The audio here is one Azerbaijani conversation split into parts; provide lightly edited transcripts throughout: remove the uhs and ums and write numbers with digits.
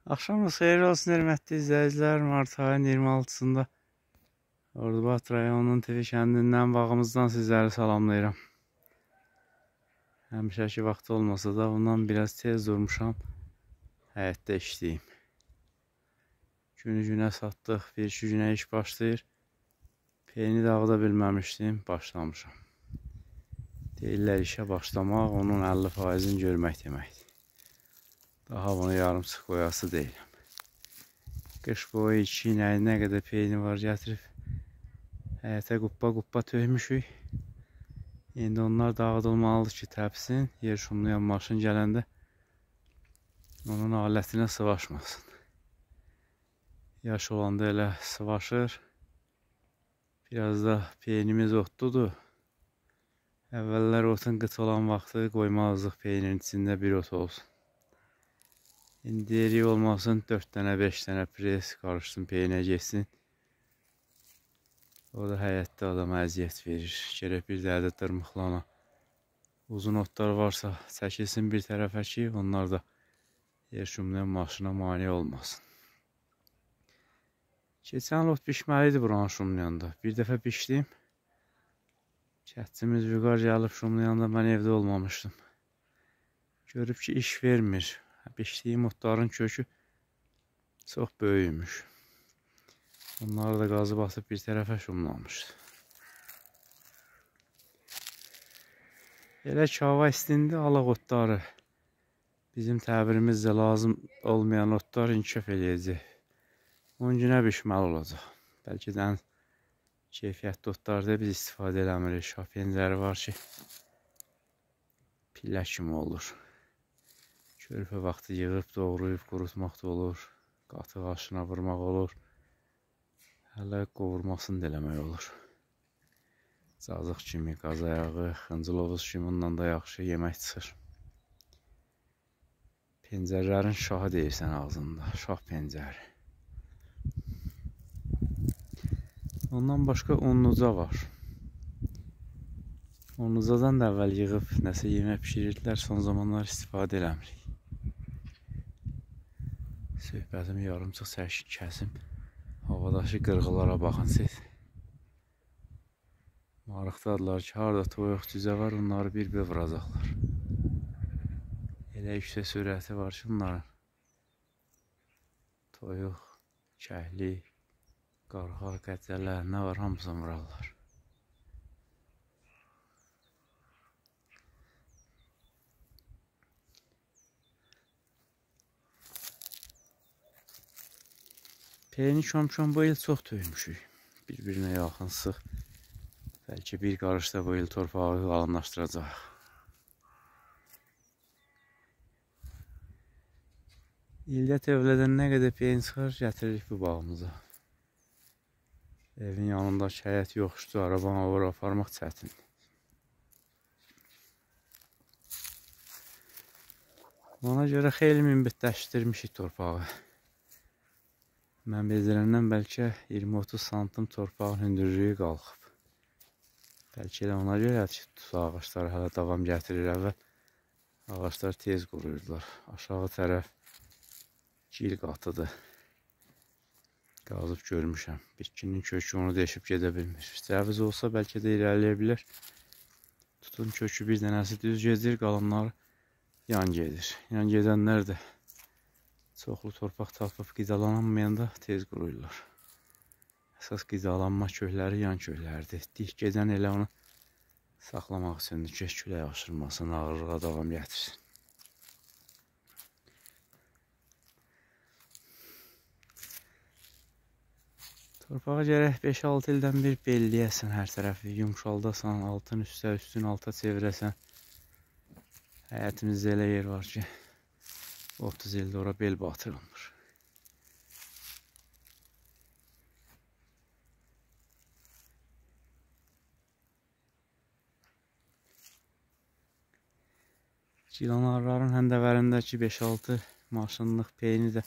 Axşamınız xeyir olsun, hörmətli izləyicilər. Mart ayının 26-sında Ordubad rayonunun TV kəndindən, bağımızdan sizləri salamlayıram. Həmişəki vaxtı olmasa da bundan biraz tez durmuşam. Həyətdə işləyim. Günü-günə satdıq, bir-iki günə iş başlayır. Peyni dağıda bilməmişdim, başlamışam. Deyirlər işə başlamaq, onun 50%-ni görmək deməkdir. Daha bunu yarımçıq qoyası deyiləm. Qış boyu 2 inəyi nə qədər peyni var gətirib həyətə quppa töymüşük. İndi onlar dağıdılmalıdır ki, təpsin, yer şumlayan maşın gələndə onun alətinə sıvaşmasın. Yaş olanda elə sıvaşır. Biraz da peynimiz otludur. Əvvəllər otun qıt olan vaxtı qoymazıq peynin içində bir ot olsun. İndi deyirik olmasın 4 dənə 5 dənə pres qarışsın peynə geçsin. O da həyətdə adama əziyyət verir. Gerək bir dədə dırmıqlana. Uzun otlar varsa çəkilsin bir tərəfə ki, onlar da yer şumlayan maşına mane olmasın. Keçən ot bişməli idi buranı şumlayanda. Bir dəfə bişdim. Kətçimiz vüqar gəlib şumlayanda mən evdə olmamışdım. Görüb ki, iş vermir. Biçdiyim otların kökü çox böyükmüş. Onları da qazı basıb bir tərəfə şumlamışdı. Elə ki, hava istindi, alaq otları. Bizim təbirimizdə lazım olmayan otlar inkişaf eləyəcək. 10 günə bişməli olacaq. Bəlkə də ən keyfiyyətli otlarda biz istifadə eləmirik. Şah pencəri var ki, pillə kimi olur. Körpə vaxtı yığıb, doğrayıb, qurutmaq da olur. Qatıq aşına vurmaq olur. Hələ qovurmasını da eləmək olur. Cazıq kimi, qaz ayağı, xıncılovuz kimi ondan da yaxşı yemək çıxır. Pencərlərin şahı deyirsən ağzında. Şah pencəri. Ondan başqa unluca var. Unlucadan da əvvəl yığıb nəsə yemək pişirirdilər. Son zamanlar istifadə eləmirik. Söhbətimi yarımçıq çəkin kəsim. Havadakı qırğılara baxın siz. Maraqdadırlar ki, harada toyuq cüzə var, onları bir-bir vuracaqlar. Elə yüksək sürəti var ki, bunların. Toyuq, kəhlik, qarğa, qəccələr, nə var, hamısını vurarlar. Peyni köm-köm bu il çox töymüşük. Bir-birinə yaxın sıx. Bəlkə bir qarışda bu il torpağı qalınlaşdıracaq. İldə tövlədən nə qədər peyin çıxar, gətiririk bu bağımıza. Evin yanındakı həyət yoxuşdu, arabanı ora aparmaq çətindir. Ona görə xeyli minbitləşdirmişik torpağı. Mən bezdirəndən bəlkə 20-30 santim torpağın hündürlüyü qalxıb. Bəlkə elə ona görə ki, ağaçlar hələ davam gətirir. Əvvəl ağaçlar tez quruyurlar. Aşağı tərəf gil qatıdır. Qazıb görmüşəm. Bitkinin kökü onu deşib gedə bilmir. Cəviz olsa bəlkə də irəliyə bilər. Tutun kökü bir dənəsi düz gedir, qalanları yan gedir. Yan gedənlər də çoxlu torpaq tapıb qidalanmayanda tez quruyurlar. Əsas qidalanma kökləri yan köklərdir. Dik gedən elə onu saxlamaq üçündür ki, külək aşırmasın, ağırlığa davam gətirsin. Torpağı gərək 5-6 ildən bir belləyəsən hər tərəfi. Yumşaldasan, altın üstə, üstün alta çevirəsən. Həyətimizdə elə yer var ki, 30 ildə ora bel batırılmır. Cilanarların həndəvərindəki 5-6 maşınlıq peyni də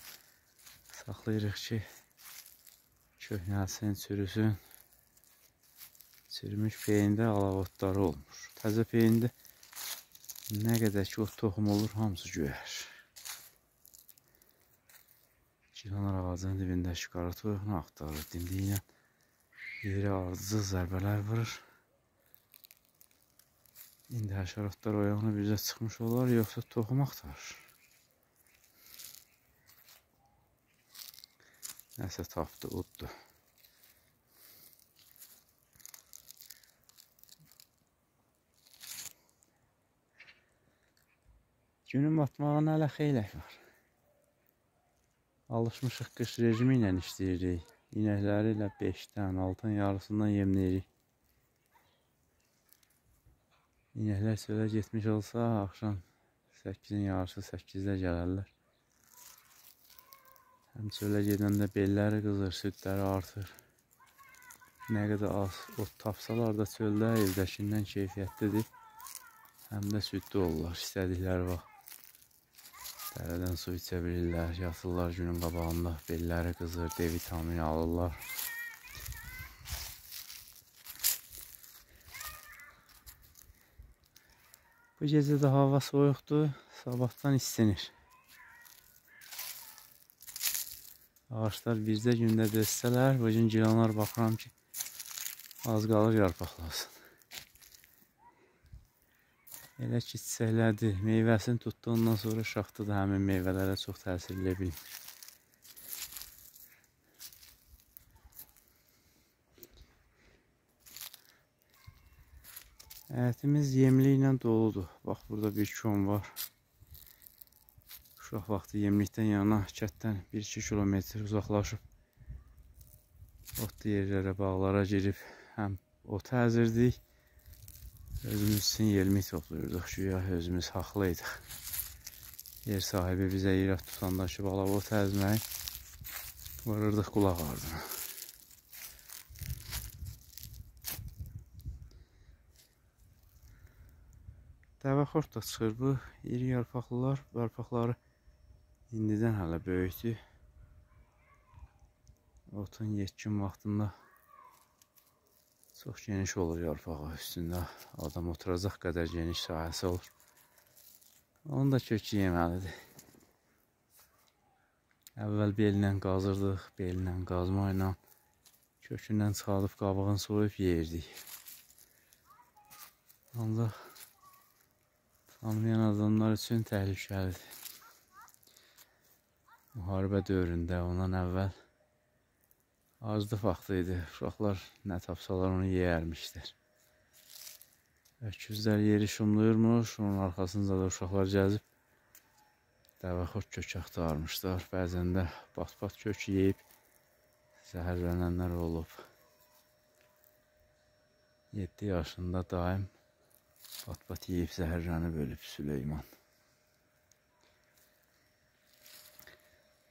saxlayırıq ki, köhnəlsin, çürüsün. Çürümüş peyində alaq otları olmur. Təzə peyində nə qədər ki ot toxum olur, hamısı göyər. Gilanar ağacının dibindəki qara toyuğunu axtarır. Dimdiyinə yeri ardıcıl zərbələr vurur. İndi həşəratlar oyağına bizə çıxmış olar, yoxsa toxum axtarır. Nəsə tapdı, uddu. Günün batmağına hələ xeyli var. Alışmışıq qış rejimi ilə işləyirik. İnəkləri ilə 5-dən, 6-ın yarısından yemləyirik. İnəklər çölə getmiş olsa, axşam 8-in yarısı 8-də gələrlər. Həm çölə gedəndə belləri qızır, südləri artır. Nə qədər az ot tapsalar da çöldə evdəkindən keyfiyyətlidir. Həm də südlü olurlar, istədikləri vaxt. Dərədən su içə bilirlər, yatırlar günün qabağında, belləri qızır, D vitamini alırlar. Bu gecə də hava soyuqdur, sabahdan istenir. Ağaçlar bircə gündə dözsələr, bugün gilanar baxıram ki, az qalır yarpaqlasın. Elə ki, çiçəklədir, meyvəsini tutdu, ondan sonra şaxta da həmin meyvələrə çox təsir edə bilmir. Həyətimiz yemli ilə doludur. Bax, burada bir kon var. Uşaq vaxtı yemlikdən yana, kətdən 1-2 kilometr uzaqlaşıb otlu yerlərə, bağlara girib həm ot əzirdik, özümüz üçün yemlik toplayırdıq, güya özümüz haqlıydıq. Yer sahibi bizə irad tutanda ki, bala ot əzmək, vururdıq qulaq ardına. Dəvəxort da çıxır bu, iri yarpaqlılar, yarpaqları indidən hələ böyükdür. Otun yetkin vaxtında çox geniş olur yarpağı üstündə, adam oturacaq qədər geniş sahəsi olur. Onu da kökü yeməlidir. Əvvəl bellə qazırdıq, bellə qazma ilə kökündən çıxardıb qabığını soyub yeyirdik. Ancaq tanımayan adamlar üçün təhlükəlidir. Müharibə dövründə, ondan əvvəl aclıq vaxtı idi. Uşaqlar nə tapsalar onu yeyərmişdir. Öküzlər yeri şumluyurmuş, onun arxasınca da uşaqlar gəzib dəvəxort kök axtarmışlar. Bəzən də bat-bat kök yeyib zəhərlənənlər olub. 7 yaşında daim bat-bat yeyib zəhərlənib ölüb Süleyman.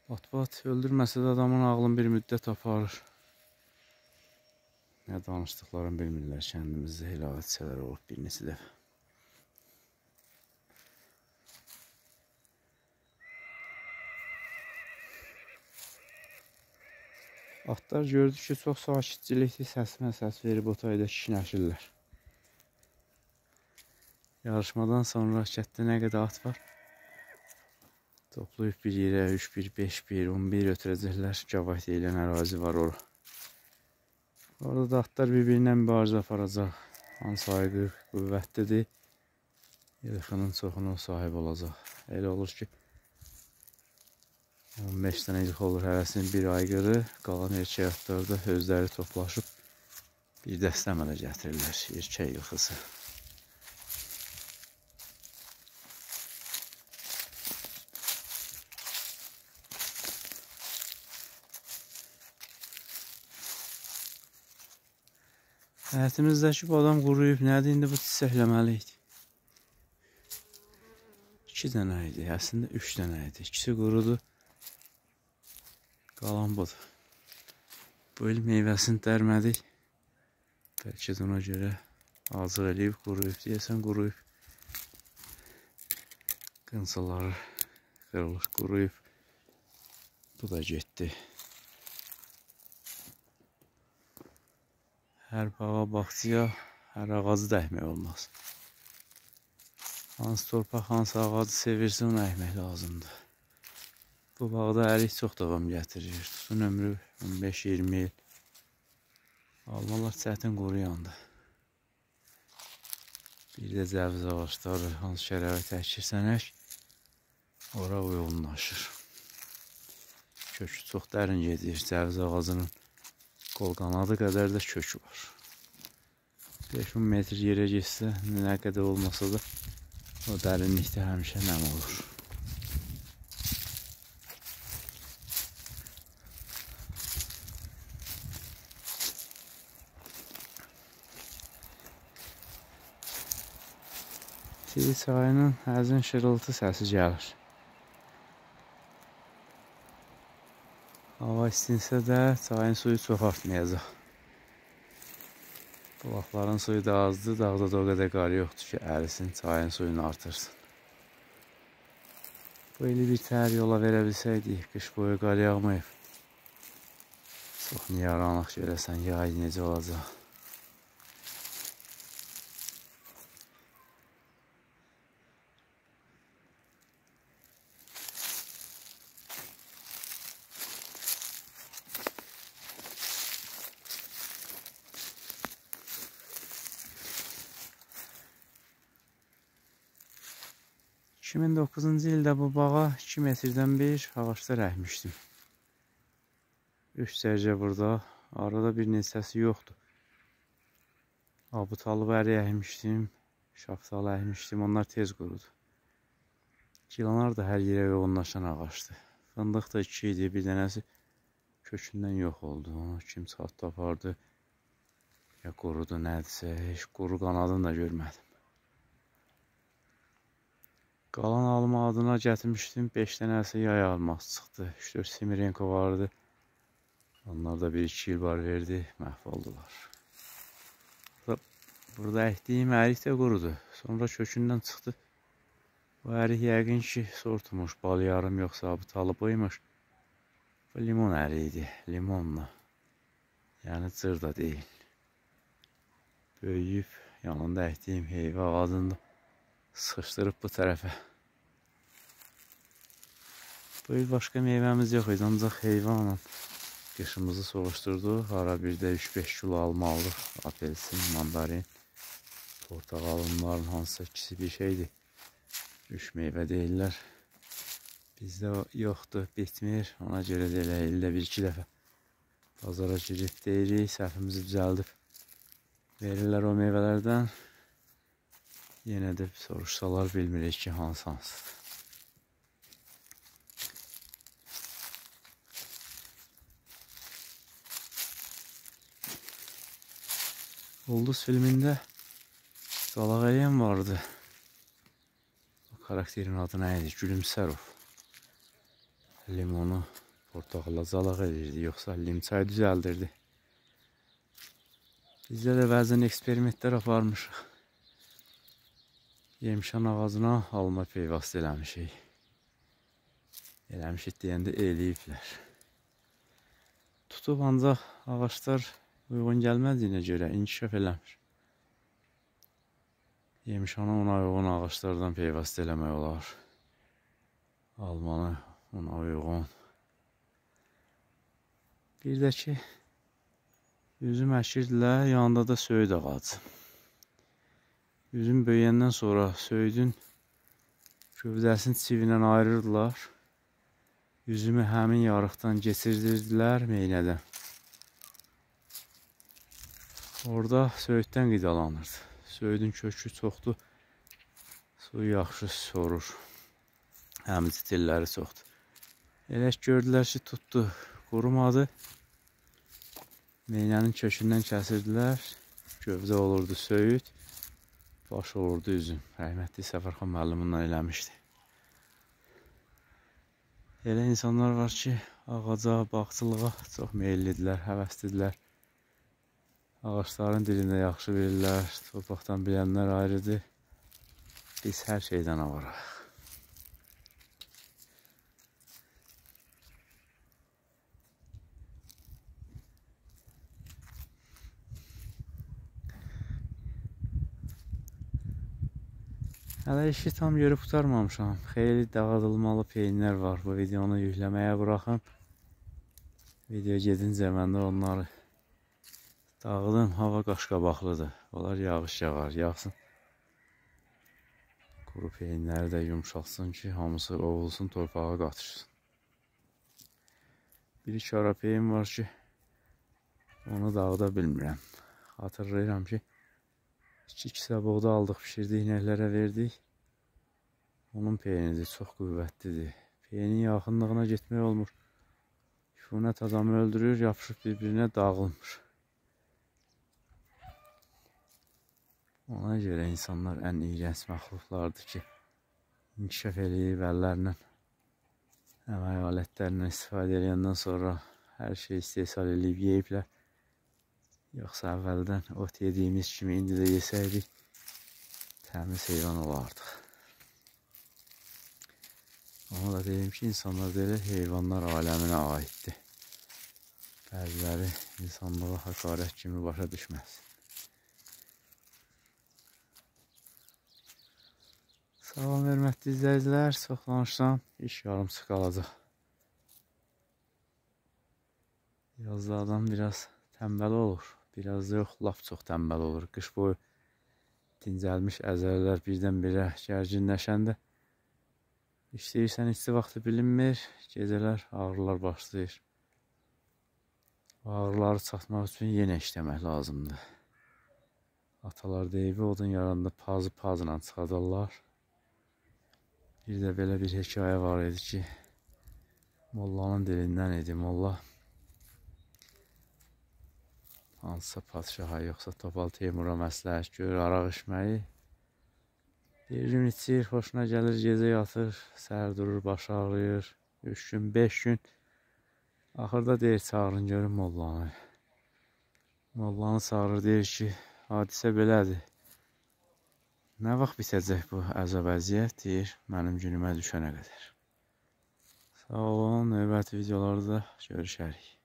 Bat-bat öldürməsə də adamın ağlını bir müddət aparır. Nə danışdıqlarını bilmirlər, kəndimizdə elə hadisələr olub bir neçə dəfə. Atlar gördük ki, çox sakitcilikli səsimə səs verib otayda kişnəşirlər. Yarışmadan sonra kətdə nə qədər at var? Toplayıb bir yerə 3-1, 5-1, 11 ötürəcəklər. Cavayt deyilən ərazi var ora. Orada da atlar bir-birinə mübarizə aparacaq. Hansı ayğı qüvvətlidir, yılxının çoxuna sahib olacaq. Elə olur ki, 15 dənə yılx olur, hərəsinin bir aygırı, qalan erkək atlar da özləri toplaşıb bir dəstə əmələ gətirirlər, erkək yılxısı. Həyətimizdəki badam quruyub, nədir indi bu çiçəkləməliydi. 2 dənə idi, əslində 3 dənə idi. İkisi qurudu, qalan budur. Bu il meyvəsini dərmədik. Bəlkə də ona görə azıq eləyib, quruyub, deyəsən quruyub. Qınsıları qırılır, quruyub. Bu da getdi. Hər bağa, bağçıya, hər ağacı da əkmək olmaz. Hansı torpaq, hansı ağacı sevirsə onu əkmək lazımdır. Bu bağda ərik çox davam gətirir. Tutun ömrü 15-20 il. Almalar çətin quruyandı. Bir də cəviz ağaçları hansı şərait əkirsənək, ora uyğunlaşır. Kökü çox dərin gedir. Cəviz ağacının qol qanadı qədər də kökü var. 5-10 metr yerə getsə, nə qədər olmasa da o dərinlikdə həmişə nəm olur. Tiri çayının həzin şırıltı səsi gəlir. Hava istinsə də çayın suyu çox artmayacaq. Bulaqların suyu da azdır, dağda da o qədər qar yoxdur ki, ərisin, çayın suyunu artırsın. Bu ili bir təhər yola verə bilsəydik, qış boyu qar yağmayıb. Çox niyaranlıq görəsən, yay necə olacaq. – 2009-cu ildə bu bağa 2 metrdən bir ağaçlar əkmişdim. 3 cərgə burada, arada bir neçəsi yoxdur. Abutalı bəri əkmişdim, şaftalı əkmişdim, onlar tez qurudu. Gilanar da hər yerə yoğunlaşan ağaçdır. Fındıq da 2 idi, bir dənəsi kökündən yox oldu. Onu kim çatdı apardı, ya qurudu, nədirsə, heç quru qanadını da görmədim. Qalan alma adına gətirmişdim, 5 dənəsi yay alması çıxdı. 3-4 Simirenko vardı. Onlar da 1-2 il var verdi, məhv oldular. Burada əkdiyim ərik də qurudu. Sonra kökündən çıxdı. Bu ərik yəqin ki, sortmuş, bal yarım yoxsa abutalı boymuş. Bu limon əriyi, limonla. Yəni cır da deyil. Böyüyüb, yanında əkdiyim heyva ağacında sıxışdırıb bu tərəfə. Bu il başqa meyvəmiz yox idi, ancaq heyvanla qışımızı soğuşdurduq. Ara bir də 3-5 kilo alma alır. Apelsin, mandarin, portağalınların hansısa ikisi bir şeydir. 3 meyvə deyirlər. Bizdə yoxdur, bitmir. Ona görə də elə ildə 1-2 dəfə bazara girib deyirik, səhvimizi düzəldib verirlər o meyvələrdən. Yenə də soruşsalar bilmirik ki, hansı-hansıdır. Ulduz filmində Calağəyən vardı. O karakterin adı nə idi? Gülümsərov. Limonu portağala calaq edirdi, yoxsa limçay düzəldirdi. Bizdə də bəzən eksperimentlər aparmışıq. Yemişan ağacına alma peyvastı eləmişik. Eləmişik deyəndə eləyiblər. Tutub ancaq ağaçlar uyğun gəlmədiyinə görə inkişaf eləmir. Yemişana ona uyğun ağaçlardan peyvastı eləmək olar. Almanı ona uyğun. Bir də ki, üzüm əkirdilər, yanında da söyüd ağacı. Üzüm böyüyəndən sonra söyüdün gövdəsini çivindən ayırırdılar. Üzümü həmin yarıqdan keçirdirdilər meynədən. Orada söyüddən qidalanırdı. Söyüdün kökü çoxdur, suyu yaxşı sorur. Həmici telləri çoxdur. Elə ki, gördülər ki, tutdu, qurumadı. Meynənin kökündən kəsirdilər. Gövdə olurdu söyüd, baş olurdu üzüm. Rəhmətli Səfərxan müəllimdən eləmişdi. Elə insanlar var ki, ağaca, bağçılığa çox meyillidirlər, həvəslidirlər. Ağaçların dilində yaxşı bilirlər, torpaqdan bilənlər ayrıdır. Biz hər şeydən avarıq. Hələ işi tam görüb qurtarmamışam. Xeyli dağıdılmalı peynirlər var. Bu videonu yükləməyə buraxım. Video gedincə mən də onları dağıdım. Hava qaşqabaqlıdır. Onlar yağış yağar, yağsın. Quru peynirləri də yumşalsın ki, hamısı ovulsun, torpağa qatırsın. Bir-iki ara peyin var ki, onu dağıda bilmirəm. Xatırlayıram ki, 2 kisə buğda aldıq, pişirdik, inəklərə verdik. Onun peynidir, çox qüvvətlidir. Peynin yaxınlığına getmək olmur. Küfunət adamı öldürür, yapışıb bir-birinə dağılmır. Ona görə insanlar ən iyrənc məxluqlardır ki, inkişaf eləyib əllərlə, əmək alətlərindən istifadə edəndən sonra hər şey istehsal eləyib yeyiblər. Yoxsa əvvəldən ot yediyimiz kimi indi də yesəydik, təmiz heyvan olardıq. Onu da deyim ki, insanlar deyir, heyvanlar aləminə aiddir. Bəziləri insanlığa hakaret kimi başa düşməz. Salam, hörmətli izləyicilər, çox danışsam, iş yarımçıq qalacaq. Yazda adam biraz tənbəl olur, biraz da yox, lap çox tənbəl olur. Qış boyu dincəlmiş əzələlər birdən-birə gərginləşəndə işləyirsən, işçi vaxtı bilinmir, gecələr ağrılar başlayır. Ağrıları çatmaq üçün yenə işləmək lazımdır. Atalar deyib, odun yaranda pazı pazla çıxadarlar. Bir də belə bir hekayə var idi ki, mollanın dilindən idi. Molla hansısa padişaha yoxsa Topal Teymura məsləhət görür araq içməyi. Bir gün içir, xoşuna gəlir, gecə yatır, səhər durur, başı ağrıyır. 3 gün, 5 gün. Axırda deyir, çağırın görün mollanı. Mollanı çağırır, deyir ki, hadisə belədir. Nə vaxt bitəcək bu əzab əziyyət, deyir, mənim günümə düşənə qədər. Sağ olun, növbəti videolarda görüşərik.